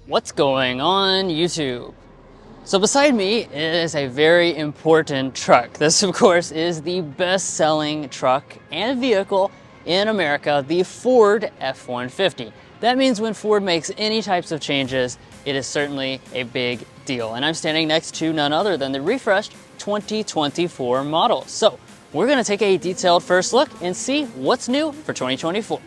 What's going on YouTube? So beside me is a very important truck. This of course is the best-selling truck and vehicle in America, the Ford F-150. That means when Ford makes any types of changes, it is certainly a big deal. And I'm standing next to none other than the refreshed 2024 model. So we're gonna take a detailed first look and see what's new for 2024.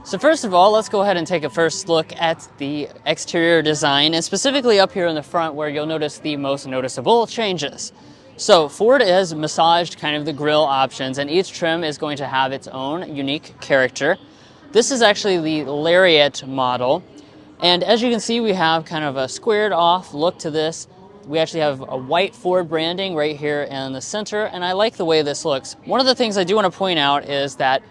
So first of all, let's go ahead and take a first look at the exterior design, and specifically up here in the front where you'll notice the most noticeable changes. So Ford has massaged kind of the grille options, and each trim is going to have its own unique character. This is actually the Lariat model, and as you can see, we have kind of a squared off look to this. We actually have a white Ford branding right here in the center, and I like the way this looks. One of the things I do want to point out is that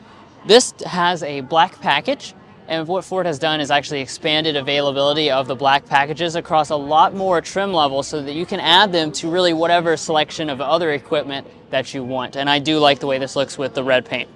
this has a black package, and what Ford has done is actually expanded availability of the black packages across a lot more trim levels so that you can add them to really whatever selection of other equipment that you want. And I do like the way this looks with the red paint.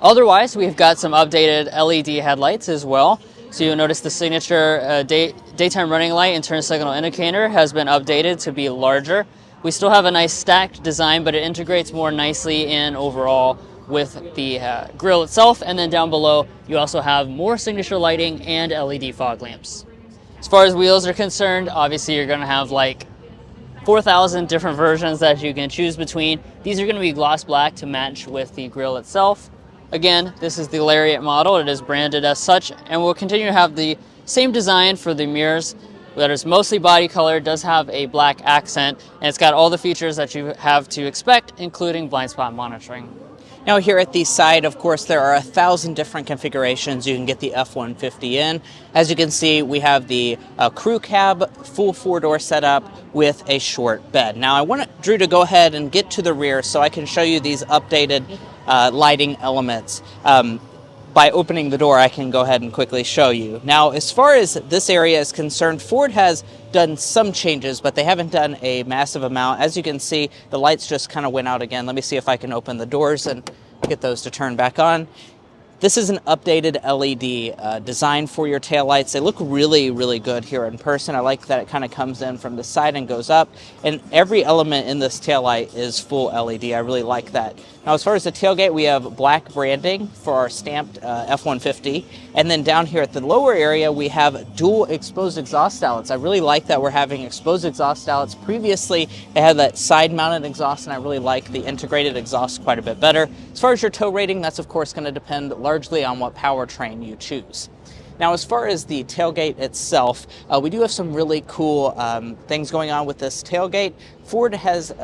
Otherwise, we've got some updated LED headlights as well. So you'll notice the signature daytime running light and turn signal indicator has been updated to be larger. We still have a nice stacked design, but it integrates more nicely in overall with the grille itself. And then down below, you also have more signature lighting and LED fog lamps. As far as wheels are concerned, obviously you're gonna have like 4,000 different versions that you can choose between. These are gonna be gloss black to match with the grille itself. Again, this is the Lariat model. It is branded as such, and we'll continue to have the same design for the mirrors that is mostly body color, does have a black accent, and it's got all the features that you have to expect, including blind spot monitoring. Now here at the side, of course, there are 1,000 different configurations you can get the F-150 in. As you can see, we have the crew cab, full four-door setup with a short bed. Now I want Drew to go ahead and get to the rear so I can show you these updated lighting elements. By opening the door, I can go ahead and quickly show you. Now, as far as this area is concerned, Ford has done some changes, but they haven't done a massive amount. As you can see, the lights just kind of went out again. Let me see if I can open the doors and get those to turn back on. This is an updated LED design for your taillights. They look really, really good here in person. I like that it kind of comes in from the side and goes up. And every element in this taillight is full LED. I really like that. Now, as far as the tailgate, we have black branding for our stamped F-150. And then down here at the lower area, we have dual exposed exhaust outlets. I really like that we're having exposed exhaust outlets. Previously, they had that side-mounted exhaust, and I really like the integrated exhaust quite a bit better. As far as your tow rating, that's of course going to depend largely on what powertrain you choose. Now, as far as the tailgate itself, we do have some really cool things going on with this tailgate. Ford has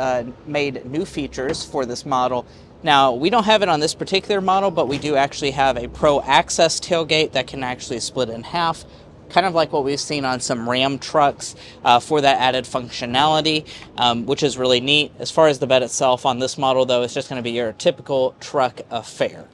made new features for this model. Now, we don't have it on this particular model, but we do actually have a Pro Access tailgate that can actually split in half, kind of like what we've seen on some Ram trucks for that added functionality, which is really neat. As far as the bed itself on this model, though, it's just going to be your typical truck affair.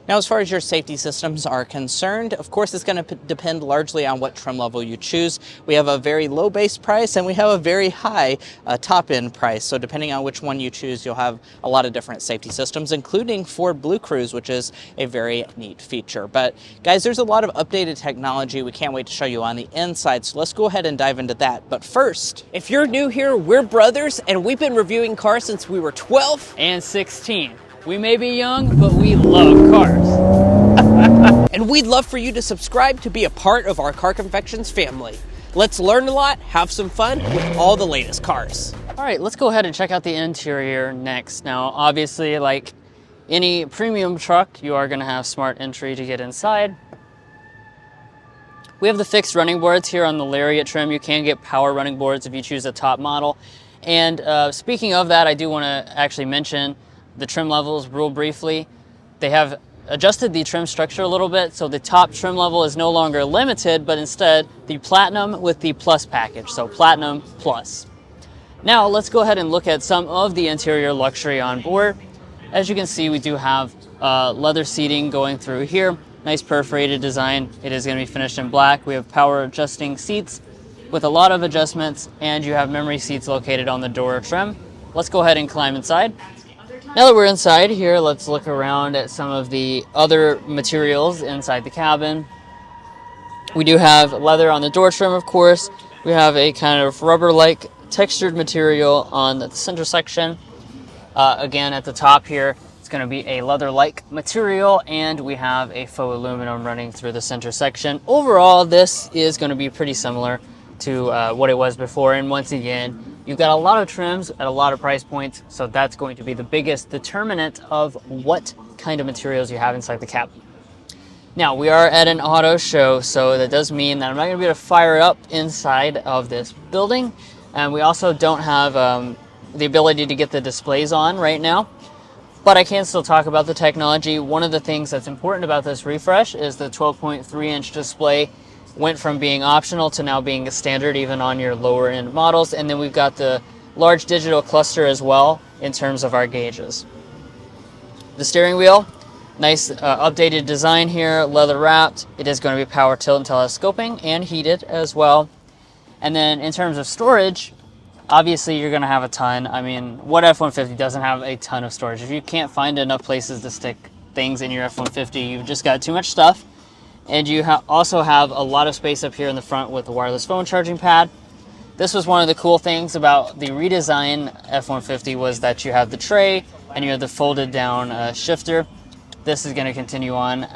Now, as far as your safety systems are concerned, of course, it's going to depend largely on what trim level you choose. We have a very low base price and we have a very high top-end price. So depending on which one you choose, you'll have a lot of different safety systems, including Ford Blue Cruise, which is a very neat feature. But guys, there's a lot of updated technology we can't wait to show you on the inside. So let's go ahead and dive into that. But first, if you're new here, we're brothers and we've been reviewing cars since we were 12 and 16. We may be young, but we love cars. And we'd love for you to subscribe to be a part of our Car Confections family. Let's learn a lot, have some fun with all the latest cars. All right, let's go ahead and check out the interior next. Now, obviously, like any premium truck, you are going to have smart entry to get inside. We have the fixed running boards here on the Lariat trim. You can get power running boards if you choose a top model. And speaking of that, I do want to actually mention the trim levels real briefly. They have adjusted the trim structure a little bit, so the top trim level is no longer limited, but instead the Platinum with the Plus package, so Platinum Plus. Now let's go ahead and look at some of the interior luxury on board. As you can see, we do have leather seating going through here. Nice perforated design. It is going to be finished in black. We have power adjusting seats with a lot of adjustments, and you have memory seats located on the door trim. Let's go ahead and climb inside. Now that we're inside here, let's look around at some of the other materials inside the cabin. We do have leather on the door trim, of course. We have a kind of rubber-like textured material on the center section. Again, at the top here, it's going to be a leather-like material, and we have a faux aluminum running through the center section. Overall, this is going to be pretty similar to what it was before, and once again, you've got a lot of trims at a lot of price points, so that's going to be the biggest determinant of what kind of materials you have inside the cabin. Now, we are at an auto show, so that does mean that I'm not going to be able to fire it up inside of this building, and we also don't have the ability to get the displays on right now. But I can still talk about the technology. One of the things that's important about this refresh is the 12.3-inch display went from being optional to now being a standard even on your lower end models. And then we've got the large digital cluster as well in terms of our gauges. The steering wheel, nice updated design here, leather wrapped. It is going to be power tilt and telescoping and heated as well. And then in terms of storage, obviously, you're going to have a ton. I mean, what F-150 doesn't have a ton of storage? If you can't find enough places to stick things in your F-150, you've just got too much stuff. And you also have a lot of space up here in the front with the wireless phone charging pad. This was one of the cool things about the redesign F-150 was that you have the tray and you have the folded down shifter. This is going to continue on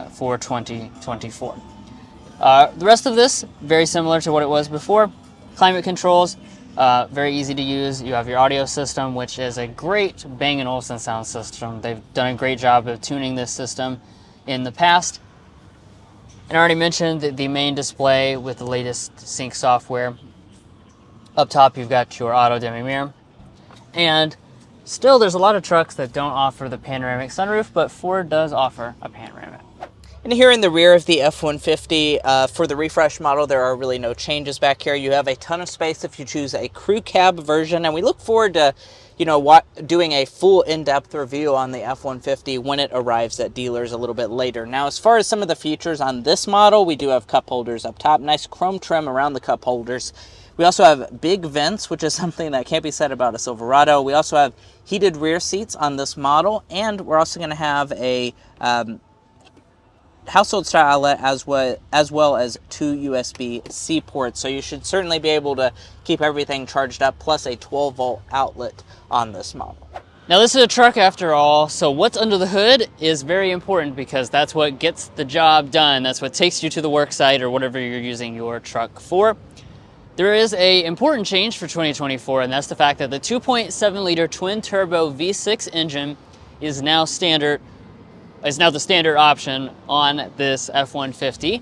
for 2024. The rest of this, very similar to what it was before. Climate controls. Very easy to use. You have your audio system, which is a great Bang & Olufsen sound system. They've done a great job of tuning this system in the past. And I already mentioned the main display with the latest sync software. Up top, you've got your auto dimming mirror. And still, there's a lot of trucks that don't offer the panoramic sunroof, but Ford does offer a panoramic. And here in the rear of the F-150, for the refresh model, there are really no changes back here. You have a ton of space if you choose a crew cab version, and we look forward to, doing a full in-depth review on the F-150 when it arrives at dealers a little bit later. Now, as far as some of the features on this model, we do have cup holders up top, nice chrome trim around the cup holders. We also have big vents, which is something that can't be said about a Silverado. We also have heated rear seats on this model, and we're also going to have a household style outlet as well as 2 USB-C ports, so you should certainly be able to keep everything charged up, plus a 12-volt outlet on this model. Now, this is a truck after all, so what's under the hood is very important because that's what gets the job done. That's what takes you to the work site or whatever you're using your truck for. There is an important change for 2024, and that's the fact that the 2.7-liter twin-turbo V6 engine is now the standard option on this F-150.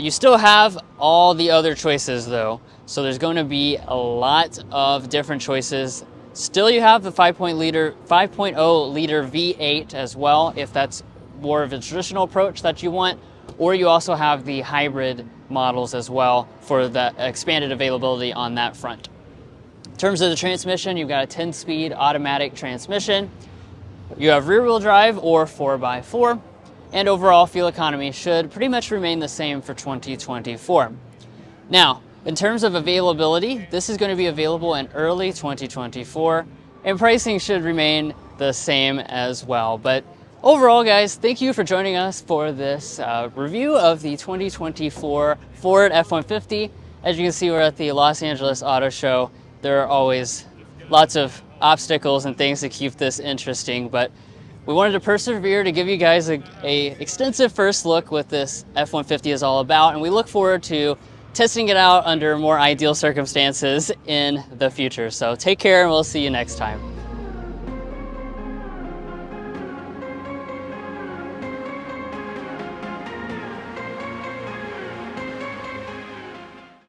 You still have all the other choices though, so there's going to be a lot of different choices. Still, you have the 5.0 liter V8 as well, if that's more of a traditional approach that you want, or you also have the hybrid models as well for the expanded availability on that front. In terms of the transmission, you've got a 10-speed automatic transmission. You have rear-wheel drive or 4x4, and overall fuel economy should pretty much remain the same for 2024. Now, in terms of availability, this is going to be available in early 2024, and pricing should remain the same as well. But overall, guys, thank you for joining us for this review of the 2024 Ford F-150. As you can see, we're at the Los Angeles Auto Show. There are always lots of obstacles and things to keep this interesting, but we wanted to persevere to give you guys a extensive first look what this F-150 is all about, and we look forward to testing it out under more ideal circumstances in the future. So take care, and we'll see you next time.